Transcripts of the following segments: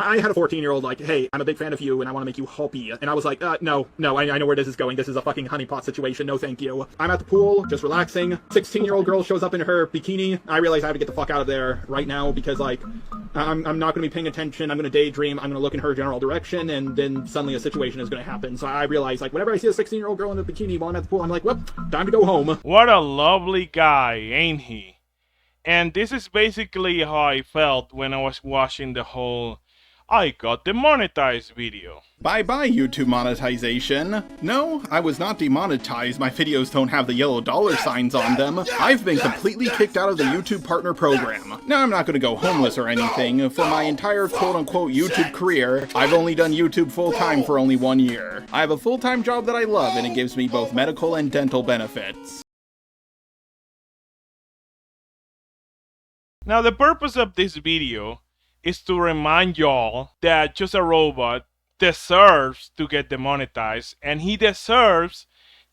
I had a 14-year-old like, hey, I'm a big fan of you and I want to make you happy. And I was like, no, I know where this is going. This is a fucking honeypot situation. No, thank you. I'm at the pool, just relaxing. 16-year-old girl shows up in her bikini. I realize I have to get the fuck out of there right now because, like, I'm not going to be paying attention. I'm going to daydream. I'm going to look in her general direction, and then suddenly a situation is going to happen. So I realize, like, whenever I see a 16-year-old girl in a bikini while I'm at the pool, I'm like, well, time to go home. What a lovely guy, ain't he? And this is basically how I felt when I was watching the whole I got demonetized video. Bye-bye, YouTube monetization. No, I was not demonetized. My videos don't have the yellow dollar signs on them. I've been completely kicked out of the YouTube Partner Program. Now, I'm not gonna go homeless or anything. For my entire quote-unquote YouTube career, I've only done YouTube full-time for only 1 year. I have a full-time job that I love, and it gives me both medical and dental benefits. Now, the purpose of this video is to remind y'all that JustARobot deserves to get demonetized, and he deserves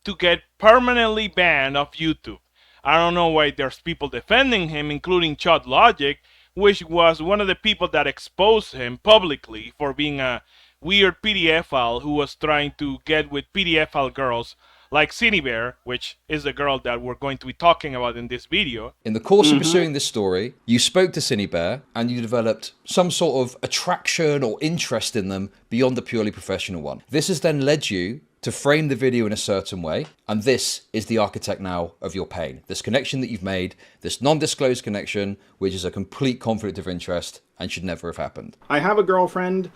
to get permanently banned off YouTube. I don't know why there's people defending him, including Chud Logic, which was one of the people that exposed him publicly for being a weird Pdfile who was trying to get with Pdfile girls like Synnibear, which is the girl that we're going to be talking about in this video. In the course of pursuing this story, you spoke to Synnibear and you developed some sort of attraction or interest in them beyond the purely professional one. This has then led you to frame the video in a certain way, and this is the architect now of your pain. This connection that you've made, this non-disclosed connection, which is a complete conflict of interest and should never have happened. I have a girlfriend.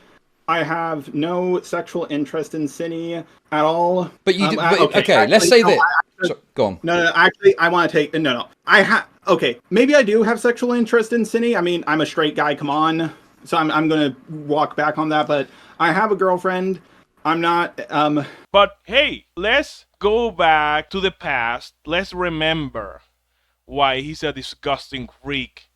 I have no sexual interest in Synny at all. But you do, okay, let's say that. Go on. No, actually, I want to take... No. Okay, maybe I do have sexual interest in Synny. I mean, I'm a straight guy, come on. So I'm going to walk back on that, but I have a girlfriend. I'm not... But hey, let's go back to the past. Let's remember why he's a disgusting freak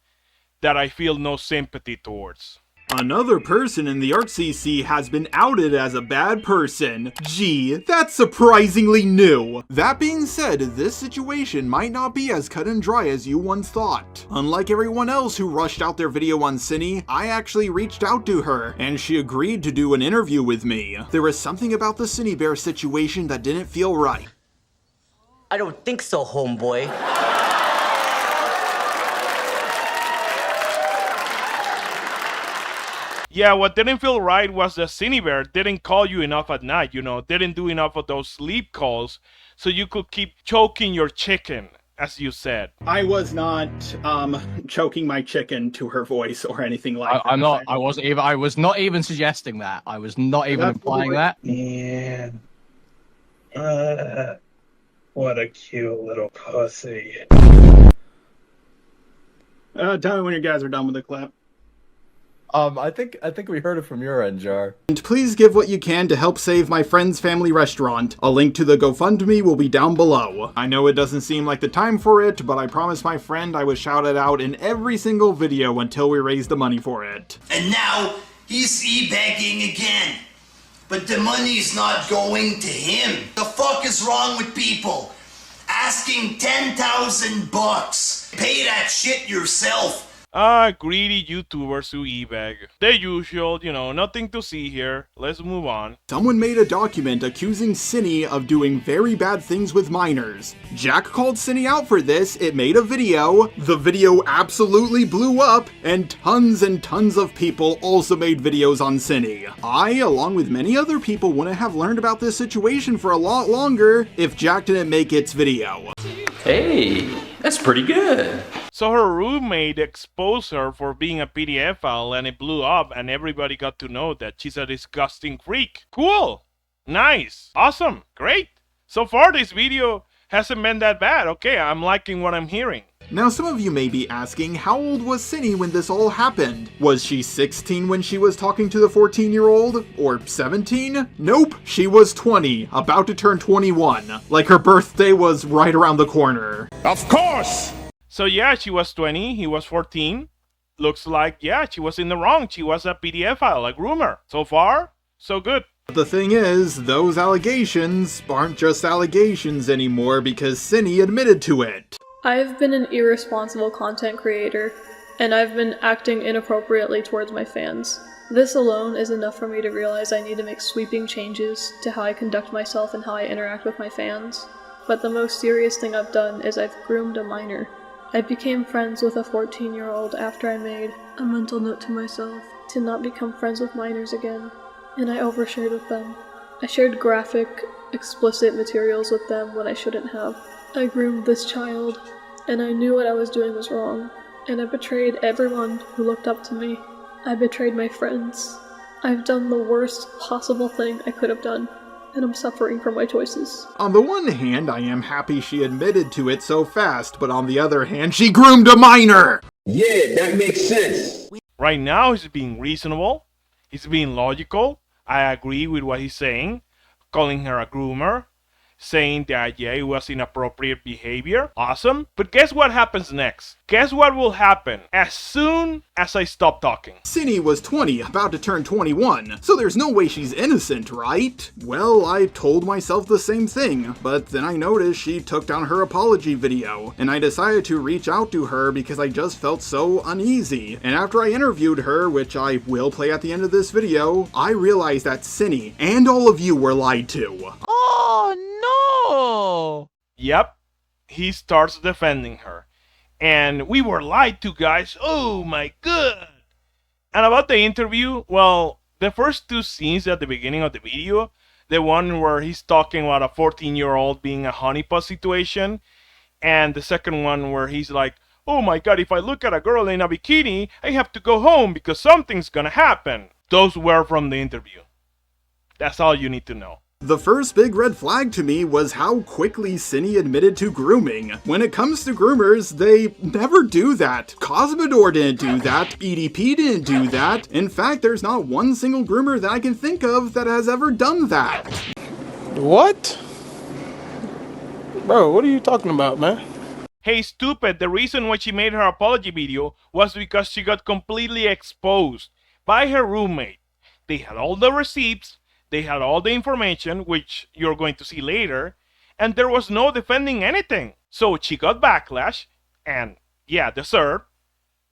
that I feel no sympathy towards. Another person in the ArtCC has been outed as a bad person. Gee, that's surprisingly new. That being said, this situation might not be as cut and dry as you once thought. Unlike everyone else who rushed out their video on Synny, I actually reached out to her, and she agreed to do an interview with me. There was something about the Synnibear situation that didn't feel right. I don't think so, homeboy. Yeah, what didn't feel right was that Synnibear didn't call you enough at night, you know, didn't do enough of those sleep calls so you could keep choking your chicken, as you said. I was not choking my chicken to her voice or anything like that. I was not even suggesting that. I was not even implying that. Yeah. What a cute little pussy. Tell me when you guys are done with the clip. I think we heard it from your end, Jar. And please give what you can to help save my friend's family restaurant. A link to the GoFundMe will be down below. I know it doesn't seem like the time for it, but I promised my friend I would shout it out in every single video until we raise the money for it. And now, he's e-begging again. But the money's not going to him. The fuck is wrong with people? Asking 10,000 bucks. Pay that shit yourself. Greedy YouTubers who e-beg. The usual, you know, nothing to see here. Let's move on. Someone made a document accusing Synny of doing very bad things with minors. Jack called Synny out for this, it made a video, the video absolutely blew up, and tons of people also made videos on Synny. I, along with many other people, wouldn't have learned about this situation for a lot longer if Jack didn't make its video. Hey, that's pretty good. So her roommate exposed her for being a Pdfile and it blew up and everybody got to know that she's a disgusting freak. Cool. Nice. Awesome. Great. So far this video hasn't been that bad. Okay, I'm liking what I'm hearing. Now some of you may be asking, how old was Synny when this all happened? Was she 16 when she was talking to the 14-year-old? Or 17? Nope, she was 20, about to turn 21. Like her birthday was right around the corner. Of course! So yeah, she was 20, he was 14. Looks like, yeah, she was in the wrong. She was a Pdfile, a groomer. So far, so good. The thing is, those allegations aren't just allegations anymore because Synny admitted to it. I've been an irresponsible content creator, and I've been acting inappropriately towards my fans. This alone is enough for me to realize I need to make sweeping changes to how I conduct myself and how I interact with my fans. But the most serious thing I've done is I've groomed a minor. I became friends with a 14-year-old after I made a mental note to myself to not become friends with minors again, and I overshared with them. I shared graphic, explicit materials with them when I shouldn't have. I groomed this child, and I knew what I was doing was wrong, and I betrayed everyone who looked up to me. I betrayed my friends. I've done the worst possible thing I could have done, and I'm suffering for my choices. On the one hand, I am happy she admitted to it so fast, but on the other hand, she groomed a minor! Yeah, that makes sense. Right now, he's being reasonable. He's being logical. I agree with what he's saying. Calling her a groomer. Saying that, yeah, it was inappropriate behavior. Awesome. But guess what happens next? Guess what will happen as soon as I stop talking? Synni was 20, about to turn 21, so there's no way she's innocent, right? Well, I told myself the same thing, but then I noticed she took down her apology video, and I decided to reach out to her because I just felt so uneasy. And after I interviewed her, which I will play at the end of this video, I realized that Synni and all of you were lied to. Oh, no! Yep, he starts defending her. And we were lied to, guys. Oh my god. And about the interview, well, the first two scenes at the beginning of the video, the one where he's talking about a 14-year-old being a honeypot situation, and the second one where he's like, oh my god, if I look at a girl in a bikini, I have to go home because something's gonna happen. Those were from the interview. That's all you need to know. The first big red flag to me was how quickly Synni admitted to grooming. When it comes to groomers, they never do that. Cosmodor didn't do that, EDP didn't do that. In fact, there's not one single groomer that I can think of that has ever done that. What? Bro, what are you talking about, man? Hey, stupid, the reason why she made her apology video was because she got completely exposed by her roommate. They had all the receipts, they had all the information, which you're going to see later, and there was no defending anything. So she got backlash, and yeah, deserved.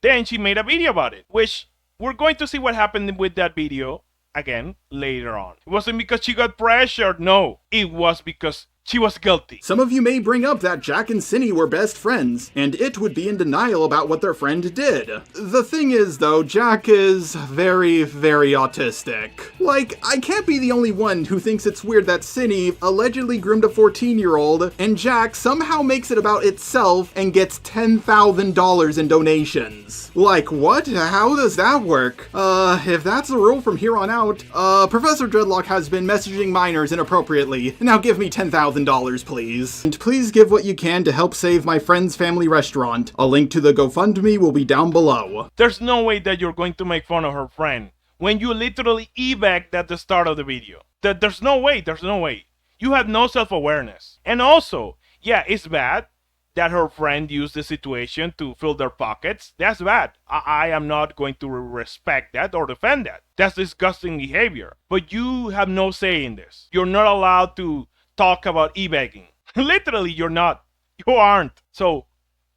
Then she made a video about it, which we're going to see what happened with that video again later on. It wasn't because she got pressured, no. It was because she was guilty. Some of you may bring up that Jack and Synni were best friends, and it would be in denial about what their friend did. The thing is, though, Jack is very, very autistic. Like, I can't be the only one who thinks it's weird that Synni allegedly groomed a 14-year-old, and Jack somehow makes it about itself and gets $10,000 in donations. Like, what? How does that work? If that's the rule from here on out, Professor Dreadlock has been messaging minors inappropriately. Now give me $10,000, please. And please give what you can to help save my friend's family restaurant. A link to the GoFundMe will be down below. There's no way that you're going to make fun of her friend when you literally evac at the start of the video. There's no way. You have no self-awareness. And also, yeah, it's bad that her friend used the situation to fill their pockets. That's bad. I am not going to respect that or defend that. That's disgusting behavior. But you have no say in this. You're not allowed to talk about e-begging. Literally, you're not. You aren't. So,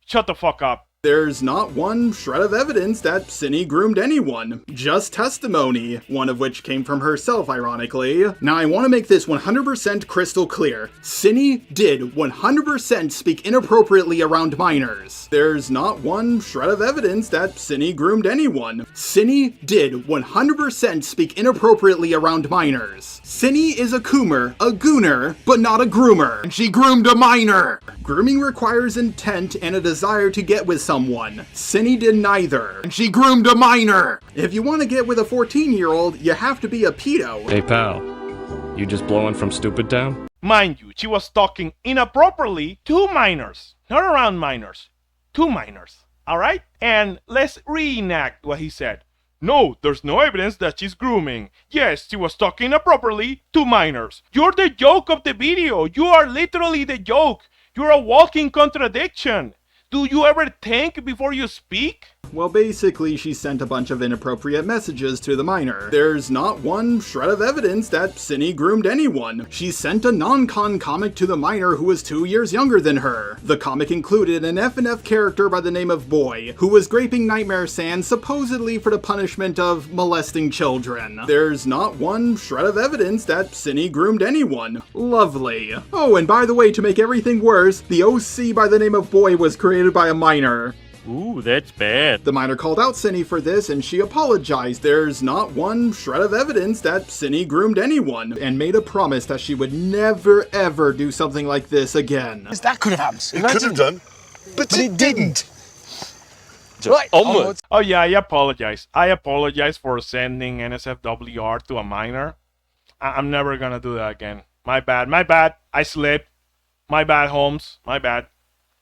shut the fuck up. There's not one shred of evidence that Synni groomed anyone. Just testimony, one of which came from herself, ironically. Now, I want to make this 100% crystal clear. Synni did 100% speak inappropriately around minors. There's not one shred of evidence that Synni groomed anyone. Synni did 100% speak inappropriately around minors. Synni is a coomer, a gooner, but not a groomer. And she groomed a minor. Grooming requires intent and a desire to get with someone. Synni did neither. And she groomed a minor. If you want to get with a 14-year-old, you have to be a pedo. Hey pal, you just blowing from Stupid Town? Mind you, she was talking inappropriately to minors. Not around minors. To minors. Alright? And let's reenact what he said. No, there's no evidence that she's grooming. Yes, she was talking inappropriately to minors. You're the joke of the video. You are literally the joke. You're a walking contradiction. Do you ever think before you speak? Well, basically, she sent a bunch of inappropriate messages to the minor. There's not one shred of evidence that Synny groomed anyone. She sent a non-con comic to the minor who was 2 years younger than her. The comic included an F&F character by the name of Boy, who was graping Nightmare Sand supposedly for the punishment of molesting children. There's not one shred of evidence that Synny groomed anyone. Lovely. Oh, and by the way, to make everything worse, the OC by the name of Boy was created by a minor. Ooh, that's bad. The minor called out Synny for this and she apologized. There's not one shred of evidence that Synny groomed anyone, and made a promise that she would never ever do something like this again. That could have happened. It could have done, but it didn't. Right, onwards. Oh yeah, I apologize. I apologize for sending NSFW art to a minor. I'm never gonna do that again. My bad, my bad. I slipped. My bad, Holmes. My bad.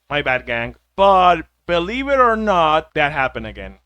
My bad, gang. But believe it or not, that happened again.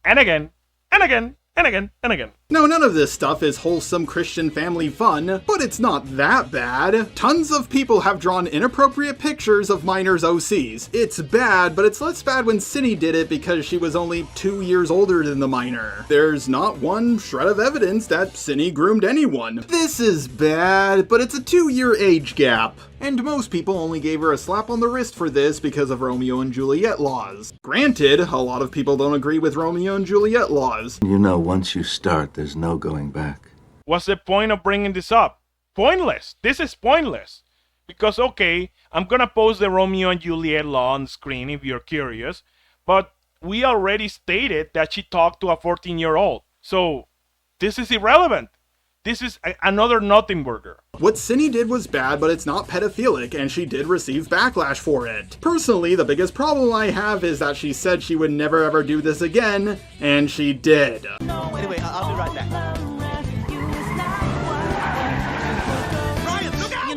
And again. And again. And again. And again. No, none of this stuff is wholesome Christian family fun, but it's not that bad. Tons of people have drawn inappropriate pictures of minors OCs. It's bad, but it's less bad when Synny did it because she was only 2 years older than the minor. There's not one shred of evidence that Synny groomed anyone. This is bad, but it's a 2-year age gap. And most people only gave her a slap on the wrist for this because of Romeo and Juliet laws. Granted, a lot of people don't agree with Romeo and Juliet laws. You know, once you start, there's no going back. What's the point of bringing this up? Pointless. This is pointless. Because, okay, I'm gonna post the Romeo and Juliet law on the screen if you're curious, but we already stated that she talked to a 14-year-old. So, this is irrelevant. This is another nothing burger. What Synny did was bad, but it's not pedophilic, and she did receive backlash for it. Personally, the biggest problem I have is that she said she would never ever do this again, and she did. Anyway, I'll be right back. Ryan, look out!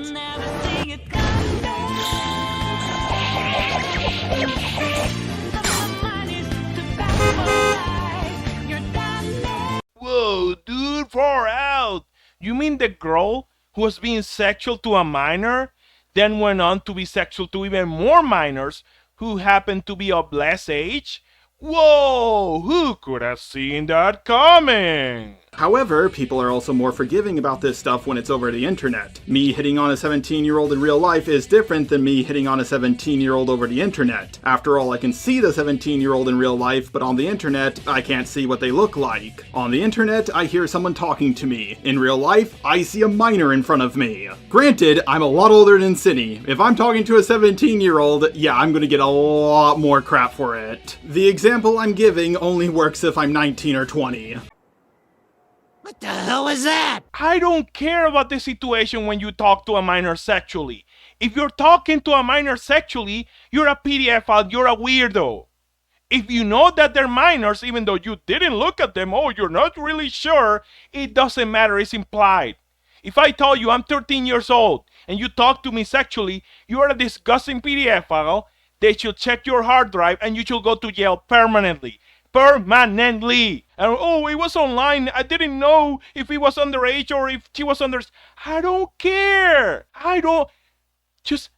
Whoa, dude, far out. You mean the girl who was being sexual to a minor, then went on to be sexual to even more minors who happened to be of less age? Whoa, who could have seen that coming? However, people are also more forgiving about this stuff when it's over the internet. Me hitting on a 17-year-old in real life is different than me hitting on a 17-year-old over the internet. After all, I can see the 17-year-old in real life, but on the internet, I can't see what they look like. On the internet, I hear someone talking to me. In real life, I see a minor in front of me. Granted, I'm a lot older than Synny. If I'm talking to a 17-year-old, yeah, I'm gonna get a lot more crap for it. The example I'm giving only works if I'm 19 or 20. What the hell is that? I don't care about the situation when you talk to a minor sexually. If you're talking to a minor sexually, you're a Pdfile, you're a weirdo. If you know that they're minors, even though you didn't look at them, oh, you're not really sure, it doesn't matter, it's implied. If I tell you I'm 13 years old and you talk to me sexually, you are a disgusting Pdfile. They should check your hard drive and you should go to jail permanently. Permanently. And oh, it was online. I didn't know if he was underage or if she was under. I don't care. I don't. Just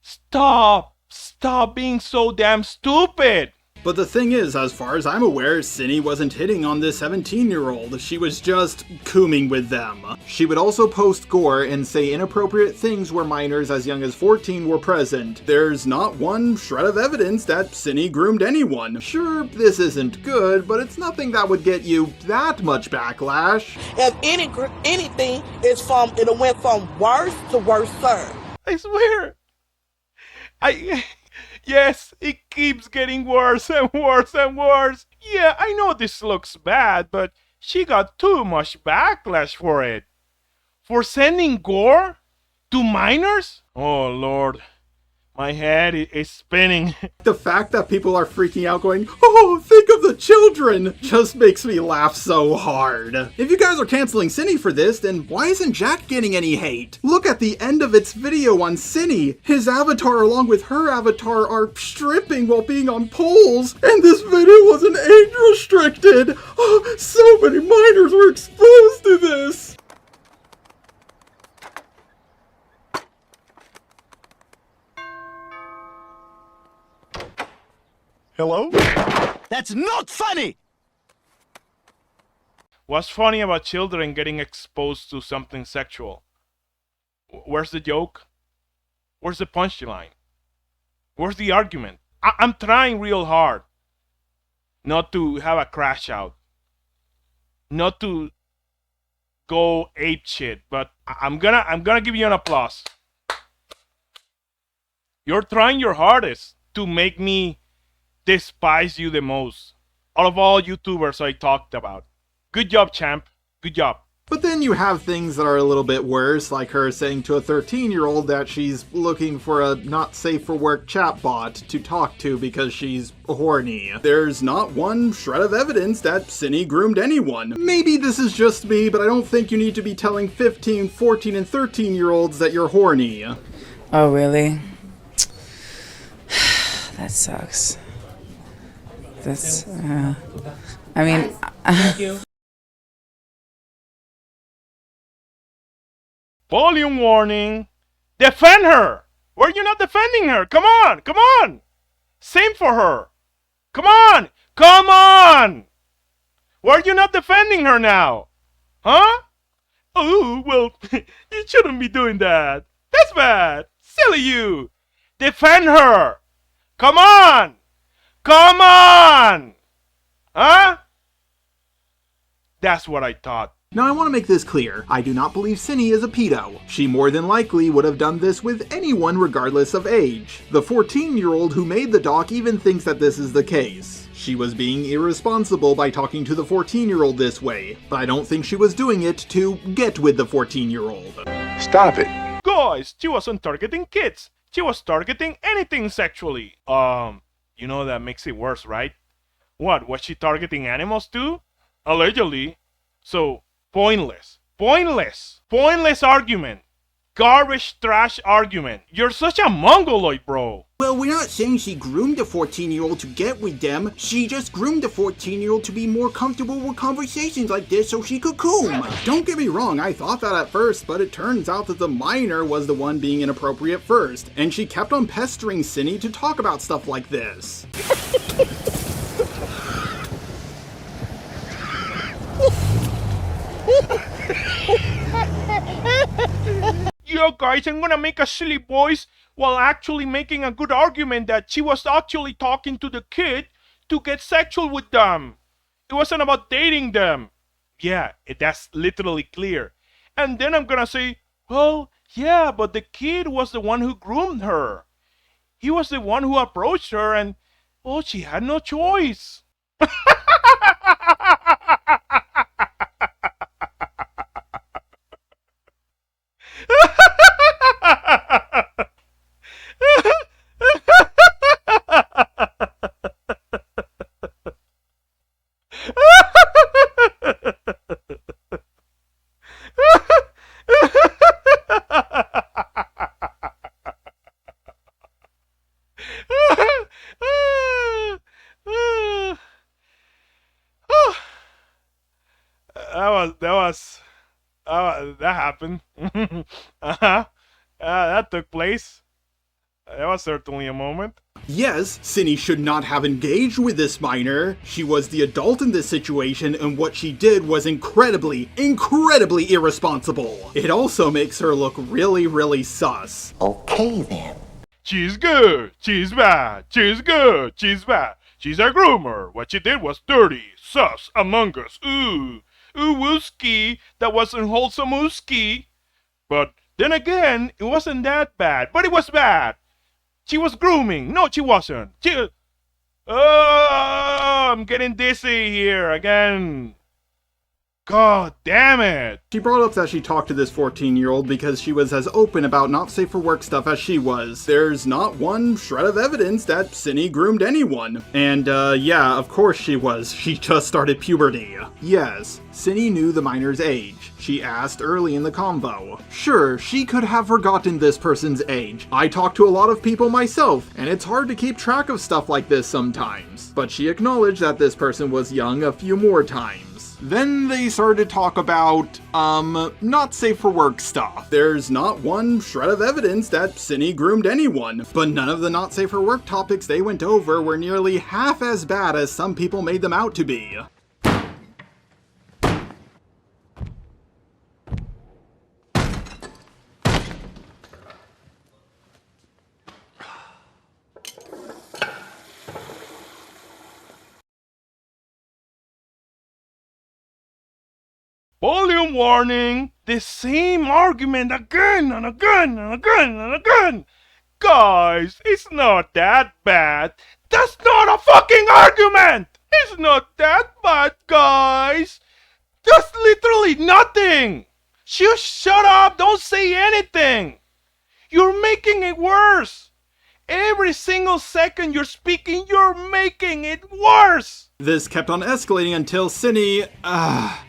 stop. Stop being so damn stupid. But the thing is, as far as I'm aware, Synny wasn't hitting on this 17-year-old. She was just cooming with them. She would also post gore and say inappropriate things where minors as young as 14 were present. There's not one shred of evidence that Synny groomed anyone. Sure, this isn't good, but it's nothing that would get you that much backlash. If anything, it went from worse to worse, sir. I swear. Yes, it keeps getting worse and worse and worse. Yeah, I know this looks bad, but she got too much backlash for it. For sending gore to minors? Oh, Lord. My head is spinning. The fact that people are freaking out going, oh, think of the children, just makes me laugh so hard. If you guys are canceling Synny for this, then why isn't Jack getting any hate? Look at the end of its video on Synny. His avatar along with her avatar are stripping while being on poles, and this video wasn't age restricted. Oh, so many minors were exposed to this. Hello? That's not funny! What's funny about children getting exposed to something sexual? Where's the joke? Where's the punchline? Where's the argument? I'm trying real hard not to have a crash out, not to go ape shit, but I'm gonna give you an applause. You're trying your hardest to make me despise you the most out of all YouTubers I talked about. Good job, champ. Good job. But then you have things that are a little bit worse, like her saying to a 13-year-old that she's looking for a not-safe-for-work chatbot to talk to because she's horny. There's not one shred of evidence that Synni groomed anyone. Maybe this is just me, but I don't think you need to be telling 15, 14, and 13-year-olds that you're horny. Oh, really? That sucks. That's, I mean... Thank you. Volume warning. Defend her. Why are you not defending her? Come on. Come on. Same for her. Come on. Come on. Why are you not defending her now? Huh? Oh, well, you shouldn't be doing that. That's bad. Silly you. Defend her. Come on. Come on. Huh? That's what I thought. Now I want to make this clear, I do not believe Synni is a pedo. She more than likely would have done this with anyone regardless of age. The 14-year-old who made the doc even thinks that this is the case. She was being irresponsible by talking to the 14-year-old this way, but I don't think she was doing it to get with the 14-year-old. Stop it. Guys, she wasn't targeting kids. She was targeting anything sexually. You know that makes it worse, right? What, was she targeting animals too? Allegedly. So, pointless argument. Garbage trash argument. You're such a mongoloid, bro. Well, we're not saying she groomed a 14-year-old to get with them. She just groomed a 14-year-old to be more comfortable with conversations like this so she could coom. Don't get me wrong, I thought that at first, but it turns out that the minor was the one being inappropriate first, and she kept on pestering Synni to talk about stuff like this. Yo guys, I'm gonna make a silly voice while actually making a good argument that she was actually talking to the kid to get sexual with them. It wasn't about dating them. Yeah, that's literally clear. And then I'm gonna say, well, yeah, but the kid was the one who groomed her. He was the one who approached her and, well, she had no choice. That happened. That took place. That was certainly a moment. Yes, Synni should not have engaged with this minor. She was the adult in this situation, and what she did was incredibly irresponsible. It also makes her look really sus. Okay then. She's good, she's bad, she's good, she's bad. She's a groomer. What she did was dirty, sus, among us. Ooh, wooski. That wasn't wholesome wooski. But then again, it wasn't that bad. But it was bad. She was grooming. No, she wasn't. Oh, I'm getting dizzy here again. God damn it. She brought up that she talked to this 14-year-old because she was as open about not safe for work stuff as she was. There's not one shred of evidence that Synni groomed anyone. And yeah, of course she was. She just started puberty. Yes, Synni knew the minor's age. She asked early in the convo. Sure, she could have forgotten this person's age. I talk to a lot of people myself, and it's hard to keep track of stuff like this sometimes. But she acknowledged that this person was young a few more times. Then they started to talk about, not safe for work stuff. There's not one shred of evidence that Synny groomed anyone, but none of the not safe for work topics they went over were nearly half as bad as some people made them out to be. Volume warning! The same argument again and again and again and again! Guys, it's not that bad. That's not a fucking argument! It's not that bad, guys! That's literally nothing! Just shut up, don't say anything! You're making it worse! Every single second you're speaking, you're making it worse! This kept on escalating until Synny,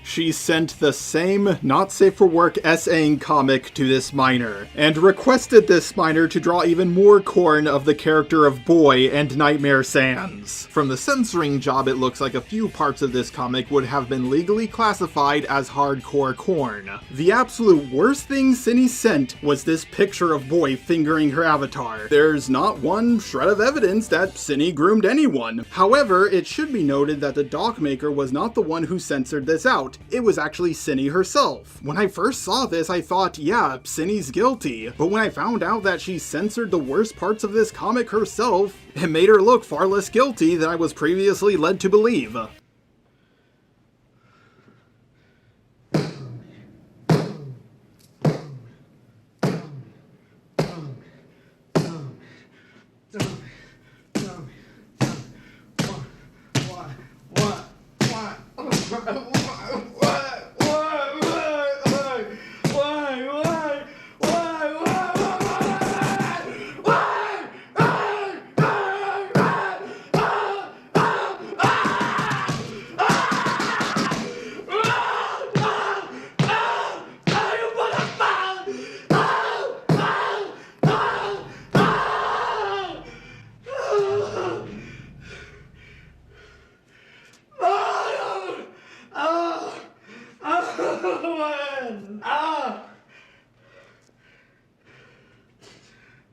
she sent the same not safe for work essaying comic to this minor, and requested this minor to draw even more corn of the character of Boy and Nightmare Sans. From the censoring job, it looks like a few parts of this comic would have been legally classified as hardcore corn. The absolute worst thing Synny sent was this picture of Boy fingering her avatar. There's not one shred of evidence that Synny groomed anyone. However, it should be noted that the doc maker was not the one who censored this out. It was actually Synny herself. When I first saw this, I thought, yeah, Synny's guilty. But when I found out that she censored the worst parts of this comic herself, it made her look far less guilty than I was previously led to believe.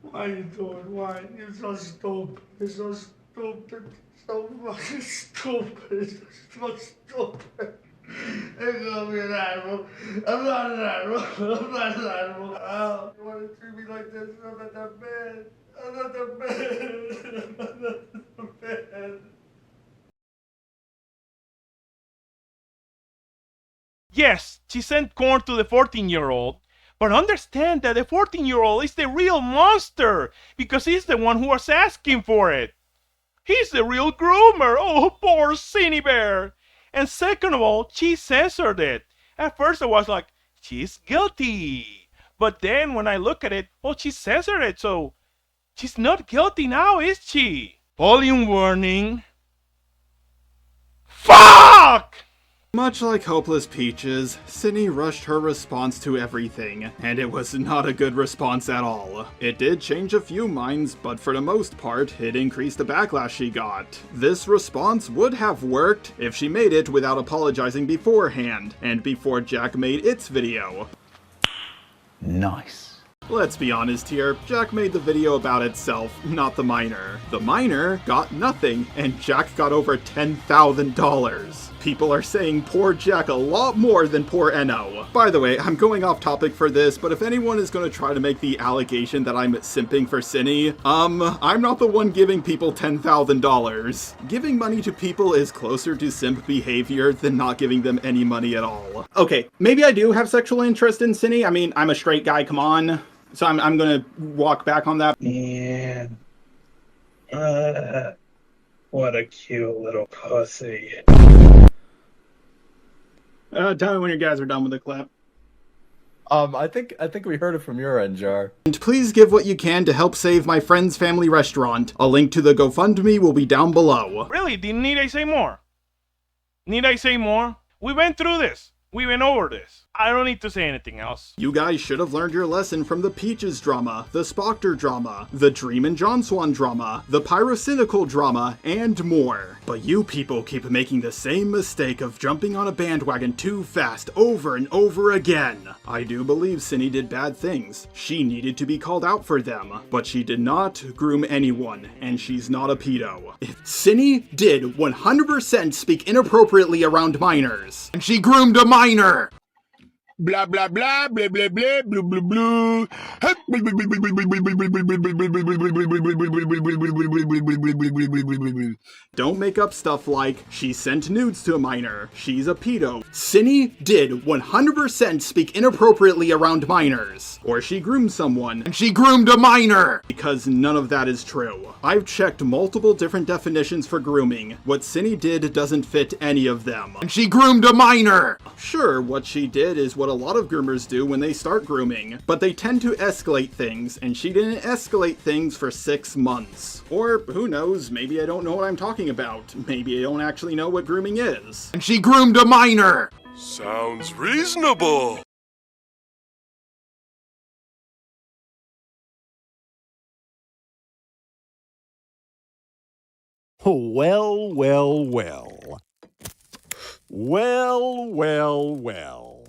Why are you doing? Why? You're so stupid. You're so stupid. So fucking stupid. So stupid. It's gonna be an animal. I'm not an animal. I'm not an animal. Oh, you wanna treat me like this? I'm not that bad. I'm not that bad. I'm not that bad. Yes, she sent corn to the 14-year-old, but understand that the 14-year-old is the real monster because he's the one who was asking for it. He's the real groomer. Oh, poor Synnibear. And second of all, she censored it. At first I was like, she's guilty. But then when I look at it, well, she censored it, so she's not guilty now, is she? Volume warning. Fuck! Much like Hopeless Peaches, Synny rushed her response to everything, and it was not a good response at all. It did change a few minds, but for the most part, it increased the backlash she got. This response would have worked if she made it without apologizing beforehand, and before Jack made its video. Nice. Let's be honest here, Jack made the video about itself, not the minor. The minor got nothing, and Jack got over $10,000. People are saying poor Jack a lot more than poor Enno. By the way, I'm going off topic for this, but if anyone is going to try to make the allegation that I'm simping for Synny, I'm not the one giving people $10,000. Giving money to people is closer to simp behavior than not giving them any money at all. Okay, maybe I do have sexual interest in Synny. I mean, I'm a straight guy, come on. So I'm gonna walk back on that. Yeah. What a cute little pussy. Tell me when you guys are done with the clip. I think we heard it from your end, Jar. And please give what you can to help save my friend's family restaurant. A link to the GoFundMe will be down below. Really? Need I say more? Need I say more? We went through this. We went over this. I don't need to say anything else. You guys should have learned your lesson from the Peaches drama, the Spoctor drama, the Dream and John Swan drama, the Pyrocynical drama, and more. But you people keep making the same mistake of jumping on a bandwagon too fast over and over again. I do believe Synni did bad things. She needed to be called out for them, but she did not groom anyone, and she's not a pedo. Synni did 100% speak inappropriately around minors, and she groomed a minor! Blah blah blah blah blah blah blue blue blue. Don't make up stuff like, she sent nudes to a minor, she's a pedo. Synni did 100% speak inappropriately around minors. Or she groomed someone, and she groomed a minor! Because none of that is true. I've checked multiple different definitions for grooming. What Synni did doesn't fit any of them. And she groomed a minor! Sure, what she did is what a lot of groomers do when they start grooming, but they tend to escalate things, and she didn't escalate things for 6 months. Or, who knows, maybe I don't know what I'm talking about. Maybe I don't actually know what grooming is. And she groomed a minor! Sounds reasonable. Well, well, well. Well, well, well.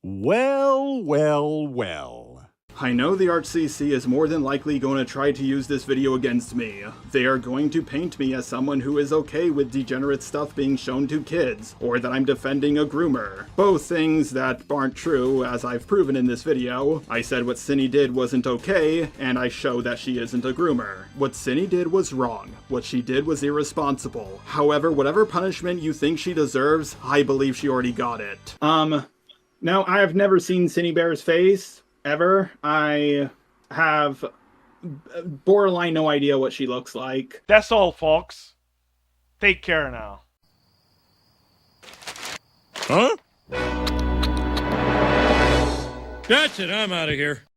Well, well, well. I know the ArtCC is more than likely going to try to use this video against me. They are going to paint me as someone who is okay with degenerate stuff being shown to kids, or that I'm defending a groomer. Both things that aren't true, as I've proven in this video. I said what Synni did wasn't okay, and I show that she isn't a groomer. What Synni did was wrong. What she did was irresponsible. However, whatever punishment you think she deserves, I believe she already got it. Now, I have never seen Synnibear's face. Ever. I have borderline no idea what she looks like. That's all, folks. Take care now. Huh? That's it, I'm out of here.